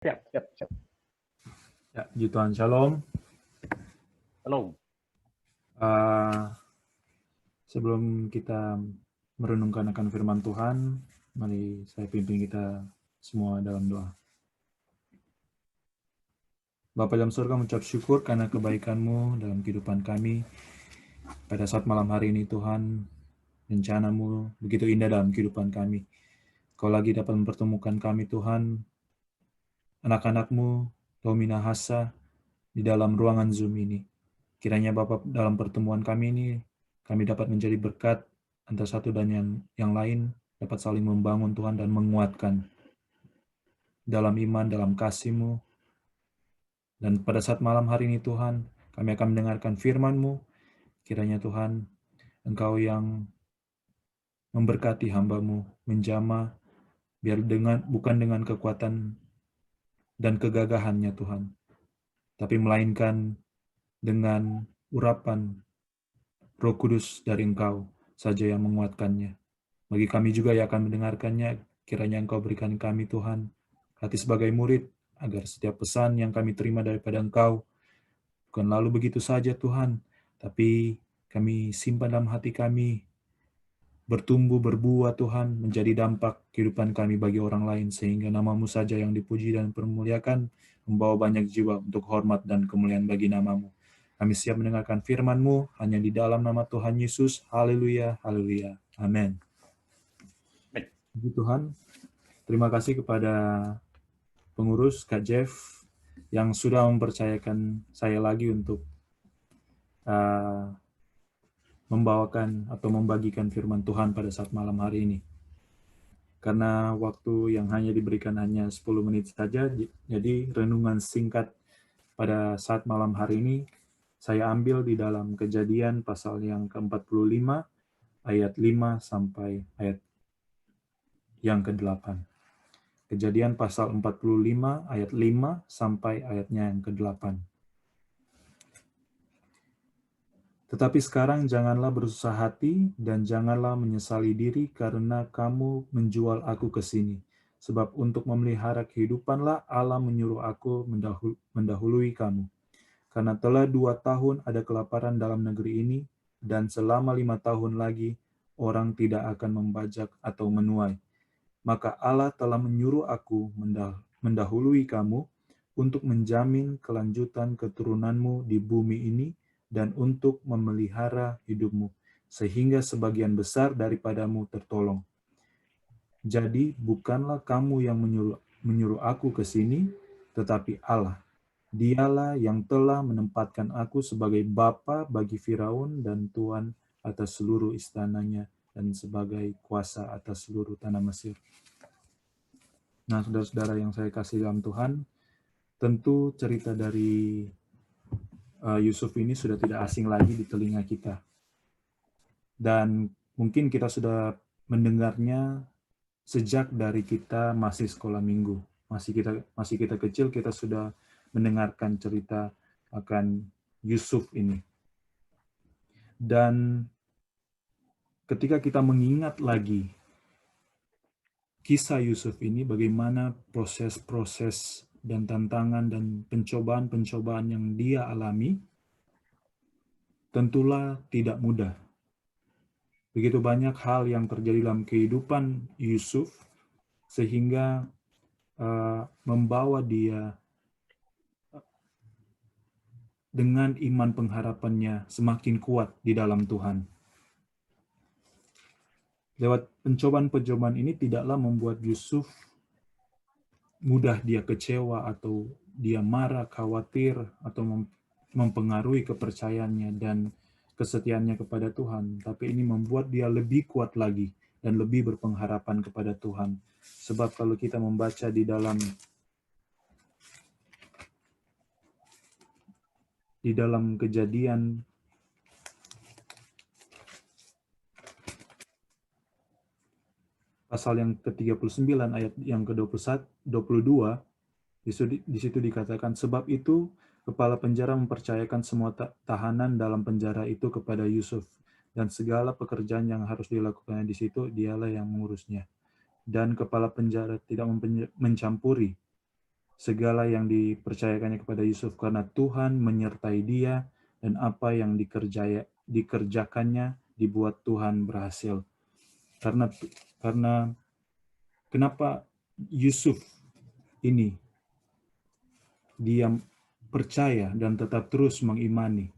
Siap. Ya, puji Tuhan, Shalom. Shalom. Sebelum kita merenungkan akan firman Tuhan, mari saya pimpin kita semua dalam doa. Bapa dalam surga, mengucap syukur karena kebaikan-Mu dalam kehidupan kami. Pada saat malam hari ini Tuhan, rencana-Mu begitu indah dalam kehidupan kami. Kau lagi dapat mempertemukan kami Tuhan, anak-anak-Mu, Tomina Hasa, di dalam ruangan Zoom ini. Kiranya Bapa dalam pertemuan kami ini, kami dapat menjadi berkat antara satu dan yang lain, dapat saling membangun Tuhan dan menguatkan dalam iman, dalam kasih-Mu. Dan pada saat malam hari ini Tuhan, kami akan mendengarkan firman-Mu. Kiranya Tuhan, Engkau yang memberkati hamba-Mu, menjamah, biar bukan dengan kekuatan dan kegagahannya Tuhan, tapi melainkan dengan urapan Roh Kudus dari Engkau saja yang menguatkannya. Bagi kami juga yang akan mendengarkannya, kiranya Engkau berikan kami Tuhan, hati sebagai murid, agar setiap pesan yang kami terima daripada Engkau, bukan lalu begitu saja Tuhan, tapi kami simpan dalam hati kami, bertumbuh, berbuah Tuhan, menjadi dampak kehidupan kami bagi orang lain, sehingga nama-Mu saja yang dipuji dan dipermuliakan, membawa banyak jiwa untuk hormat dan kemuliaan bagi nama-Mu. Kami siap mendengarkan firman-Mu, hanya di dalam nama Tuhan Yesus. Haleluya, haleluya. Amin. Puji Tuhan, terima kasih kepada pengurus Kak Jeff yang sudah mempercayakan saya lagi untuk membawakan atau membagikan firman Tuhan pada saat malam hari ini. Karena waktu yang hanya diberikan hanya 10 menit saja, jadi renungan singkat pada saat malam hari ini saya ambil di dalam Kejadian pasal yang ke-45 ayat 5 sampai ayat yang ke-8. Kejadian pasal 45 ayat 5 sampai ayatnya yang ke-8. Tetapi sekarang janganlah bersusah hati dan janganlah menyesali diri karena kamu menjual aku ke sini. Sebab untuk memelihara kehidupanlah Allah menyuruh aku mendahului kamu. Karena telah 2 tahun ada kelaparan dalam negeri ini, dan selama 5 tahun lagi orang tidak akan membajak atau menuai. Maka Allah telah menyuruh aku mendahului kamu untuk menjamin kelanjutan keturunanmu di bumi ini dan untuk memelihara hidupmu, sehingga sebagian besar daripadamu tertolong. Jadi bukanlah kamu yang menyuruh aku ke sini, tetapi Allah. Dialah yang telah menempatkan aku sebagai bapa bagi Firaun dan tuan atas seluruh istananya dan sebagai kuasa atas seluruh tanah Mesir. Nah, saudara-saudara yang saya kasih dalam Tuhan, tentu cerita dari Yusuf ini sudah tidak asing lagi di telinga kita. Dan mungkin kita sudah mendengarnya sejak dari kita masih sekolah minggu. Masih kita kecil, kita sudah mendengarkan cerita akan Yusuf ini. Dan ketika kita mengingat lagi kisah Yusuf ini, bagaimana proses-proses dan tantangan dan pencobaan-pencobaan yang dia alami, tentulah tidak mudah. Begitu banyak hal yang terjadi dalam kehidupan Yusuf, sehingga membawa dia dengan iman pengharapannya semakin kuat di dalam Tuhan. Lewat pencobaan-pencobaan ini tidaklah membuat Yusuf mudah dia kecewa atau dia marah, khawatir, atau mempengaruhi kepercayaannya dan kesetiaannya kepada Tuhan. Tapi ini membuat dia lebih kuat lagi dan lebih berpengharapan kepada Tuhan. Sebab kalau kita membaca di dalam Kejadian pasal yang ke-39 ayat yang ke-21, 22, di situ dikatakan, sebab itu kepala penjara mempercayakan semua tahanan dalam penjara itu kepada Yusuf, dan segala pekerjaan yang harus dilakukannya di situ dialah yang mengurusnya. Dan kepala penjara tidak mencampuri segala yang dipercayakannya kepada Yusuf karena Tuhan menyertai dia dan apa yang dikerjakannya dibuat Tuhan berhasil. Karena kenapa Yusuf ini dia percaya dan tetap terus mengimani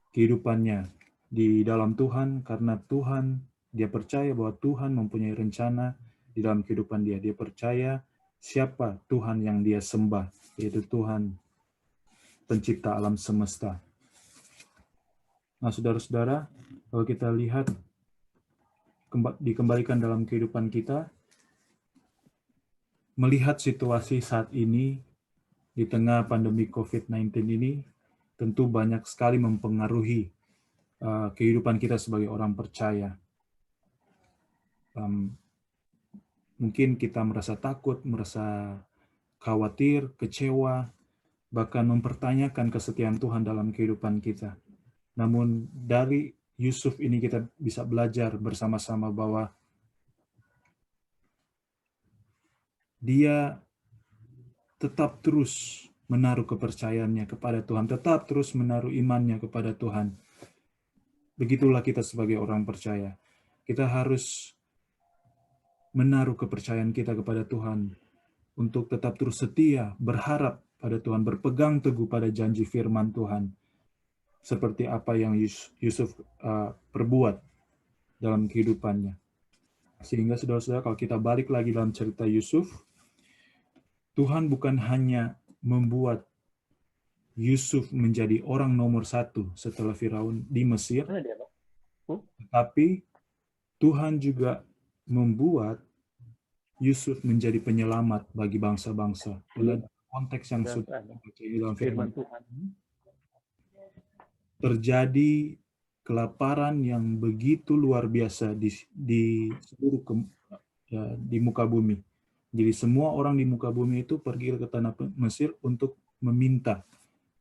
kehidupannya di dalam Tuhan, karena dia percaya bahwa Tuhan mempunyai rencana di dalam kehidupan dia. Dia percaya siapa Tuhan yang dia sembah, yaitu Tuhan pencipta alam semesta. Nah, saudara-saudara, kalau kita lihat dikembalikan dalam kehidupan kita, melihat situasi saat ini di tengah pandemi COVID-19 ini, tentu banyak sekali mempengaruhi kehidupan kita sebagai orang percaya. Mungkin kita merasa takut, merasa khawatir, kecewa, bahkan mempertanyakan kesetiaan Tuhan dalam kehidupan kita. Namun dari Yusuf ini kita bisa belajar bersama-sama bahwa dia tetap terus menaruh kepercayaannya kepada Tuhan, tetap terus menaruh imannya kepada Tuhan. Begitulah kita sebagai orang percaya. Kita harus menaruh kepercayaan kita kepada Tuhan untuk tetap terus setia, berharap pada Tuhan, berpegang teguh pada janji firman Tuhan. Seperti apa yang Yusuf perbuat dalam kehidupannya. Sehingga saudara-saudara, kalau kita balik lagi dalam cerita Yusuf, Tuhan bukan hanya membuat Yusuf menjadi orang nomor 1 setelah Firaun di Mesir, tetapi Tuhan juga membuat Yusuf menjadi penyelamat bagi bangsa-bangsa. Karena konteks yang sudah dibaca dalam firman Tuhan, terjadi kelaparan yang begitu luar biasa di seluruh di muka bumi. Jadi semua orang di muka bumi itu pergi ke tanah Mesir untuk meminta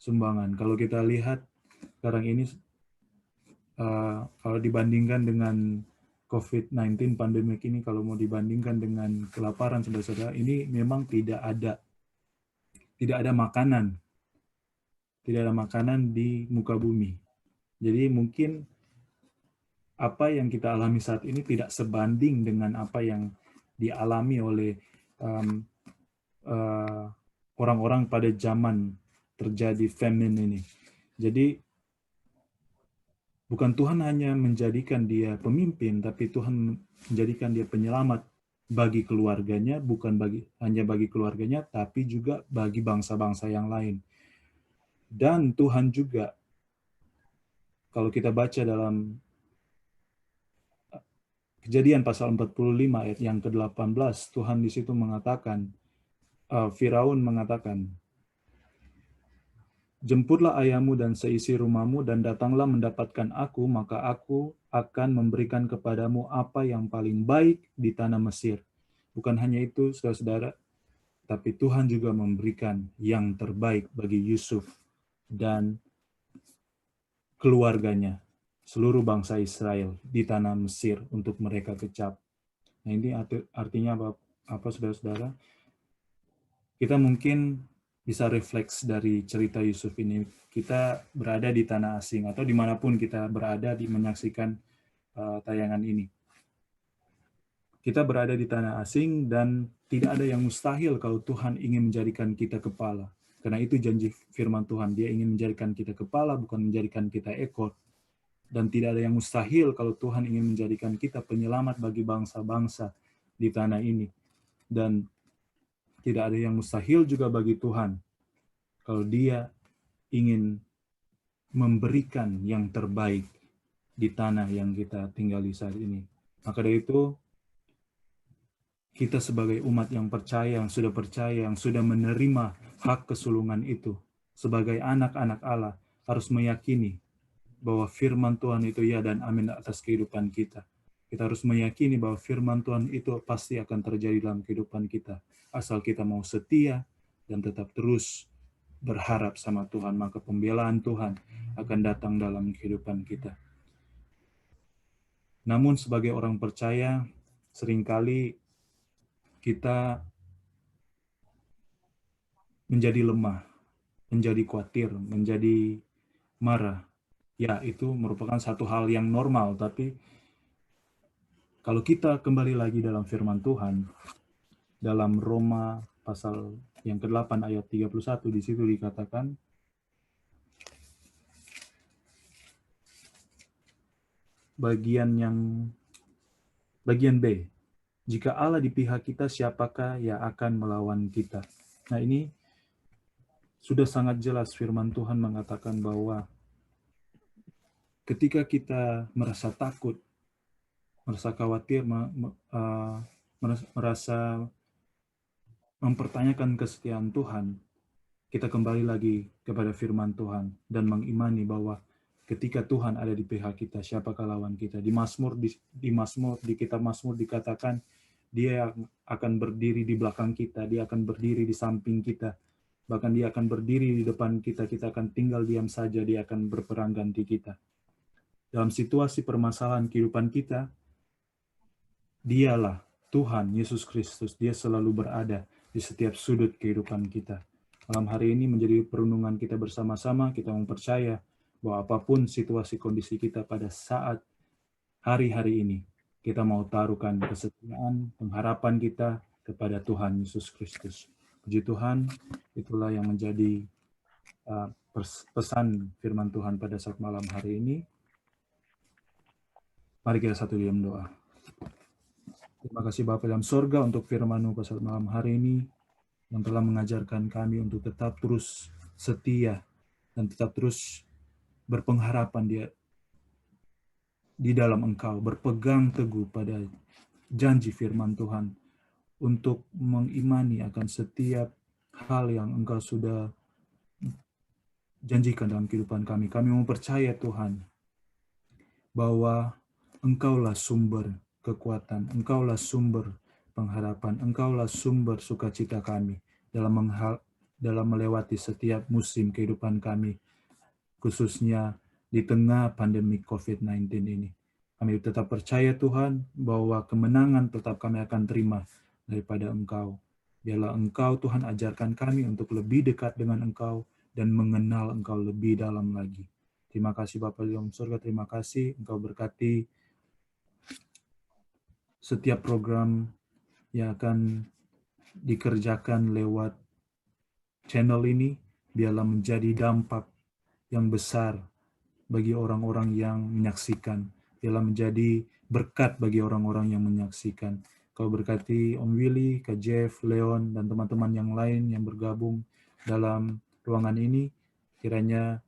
sumbangan. Kalau kita lihat sekarang ini, kalau dibandingkan dengan COVID-19 pandemik ini, kalau mau dibandingkan dengan kelaparan, saudara-saudara, ini memang tidak ada makanan. Tidak ada makanan di muka bumi. Jadi mungkin apa yang kita alami saat ini tidak sebanding dengan apa yang dialami oleh orang-orang pada zaman terjadi famine ini. Jadi bukan Tuhan hanya menjadikan dia pemimpin, tapi Tuhan menjadikan dia penyelamat bagi keluarganya, bukan hanya bagi keluarganya, tapi juga bagi bangsa-bangsa yang lain. Dan Tuhan juga, kalau kita baca dalam Kejadian pasal 45 ayat yang ke-18, Tuhan di situ mengatakan, Firaun mengatakan, "Jemputlah ayahmu dan seisi rumahmu dan datanglah mendapatkan aku, maka aku akan memberikan kepadamu apa yang paling baik di tanah Mesir." Bukan hanya itu, saudara-saudara, tapi Tuhan juga memberikan yang terbaik bagi Yusuf dan keluarganya, seluruh bangsa Israel di tanah Mesir untuk mereka kecap. Nah, ini artinya apa saudara-saudara? Kita mungkin bisa refleks dari cerita Yusuf ini. Kita berada di tanah asing atau dimanapun kita berada menyaksikan tayangan ini. Kita berada di tanah asing dan tidak ada yang mustahil kalau Tuhan ingin menjadikan kita kepala. Karena itu janji firman Tuhan. Dia ingin menjadikan kita kepala, bukan menjadikan kita ekor. Dan tidak ada yang mustahil kalau Tuhan ingin menjadikan kita penyelamat bagi bangsa-bangsa di tanah ini. Dan tidak ada yang mustahil juga bagi Tuhan kalau Dia ingin memberikan yang terbaik di tanah yang kita tinggali saat ini. Maka dari itu, kita sebagai umat yang percaya, yang sudah menerima hak kesulungan itu, sebagai anak-anak Allah, harus meyakini bahwa firman Tuhan itu ya dan amin atas kehidupan kita. Kita harus meyakini bahwa firman Tuhan itu pasti akan terjadi dalam kehidupan kita. Asal kita mau setia dan tetap terus berharap sama Tuhan, maka pembelaan Tuhan akan datang dalam kehidupan kita. Namun sebagai orang percaya, seringkali kita menjadi lemah, menjadi khawatir, menjadi marah. Ya, itu merupakan satu hal yang normal, tapi kalau kita kembali lagi dalam firman Tuhan, dalam Roma pasal yang ke-8 ayat 31, di situ dikatakan, bagian B, jika Allah di pihak kita, siapakah yang akan melawan kita? Nah, ini sudah sangat jelas firman Tuhan mengatakan bahwa ketika kita merasa takut, merasa khawatir, merasa mempertanyakan kesetiaan Tuhan, kita kembali lagi kepada firman Tuhan dan mengimani bahwa ketika Tuhan ada di pihak kita, siapakah lawan kita? Di kitab Mazmur dikatakan Dia akan berdiri di belakang kita, Dia akan berdiri di samping kita, bahkan Dia akan berdiri di depan kita, kita akan tinggal diam saja, Dia akan berperang ganti kita. Dalam situasi permasalahan kehidupan kita, Dialah Tuhan Yesus Kristus, Dia selalu berada di setiap sudut kehidupan kita. Malam hari ini menjadi perenungan kita bersama-sama, kita mempercaya bahwa apapun situasi kondisi kita pada saat hari-hari ini, kita mau taruhkan kesetiaan, pengharapan kita kepada Tuhan Yesus Kristus. Puji Tuhan, itulah yang menjadi pesan firman Tuhan pada saat malam hari ini. Mari kita satu diam doa. Terima kasih Bapa dalam surga untuk firman-Mu pada saat malam hari ini, yang telah mengajarkan kami untuk tetap terus setia dan tetap terus berpengharapan di dalam Engkau, berpegang teguh pada janji firman Tuhan, untuk mengimani akan setiap hal yang Engkau sudah janjikan dalam kehidupan kami. Kami mempercaya Tuhan, bahwa Engkaulah sumber kekuatan, Engkaulah sumber pengharapan, Engkaulah sumber sukacita kami dalam melewati setiap musim kehidupan kami, khususnya di tengah pandemi COVID-19 ini. Kami tetap percaya Tuhan bahwa kemenangan tetap kami akan terima daripada Engkau. Biarlah Engkau Tuhan ajarkan kami untuk lebih dekat dengan Engkau dan mengenal Engkau lebih dalam lagi. Terima kasih Bapa di dalam surga, terima kasih Engkau berkati setiap program yang akan dikerjakan lewat channel ini, biarlah menjadi dampak yang besar bagi orang-orang yang menyaksikan, biarlah menjadi berkat bagi orang-orang yang menyaksikan. Kau berkati Om Willy, Kak Jeff, Leon, dan teman-teman yang lain yang bergabung dalam ruangan ini, kiranya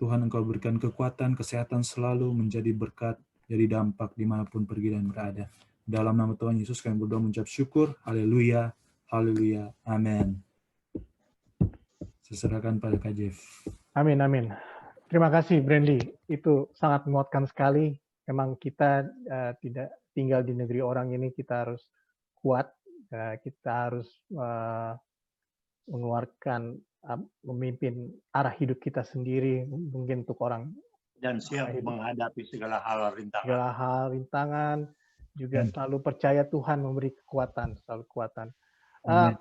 Tuhan Engkau berikan kekuatan, kesehatan selalu menjadi berkat, jadi dampak dimanapun pergi dan berada. Dalam nama Tuhan Yesus kami berdoa mengucap syukur. Haleluya, haleluya, amin. Saya serahkan pada Kak Jeff. Amin, amin. Terima kasih Brandly, itu sangat menguatkan sekali. Memang kita tidak tinggal di negeri orang ini, kita harus kuat, kita harus mengeluarkan, memimpin arah hidup kita sendiri, mungkin untuk orang. Dan siap menghadapi segala hal rintangan. Segala hal rintangan, juga selalu percaya Tuhan memberi kekuatan, selalu kekuatan.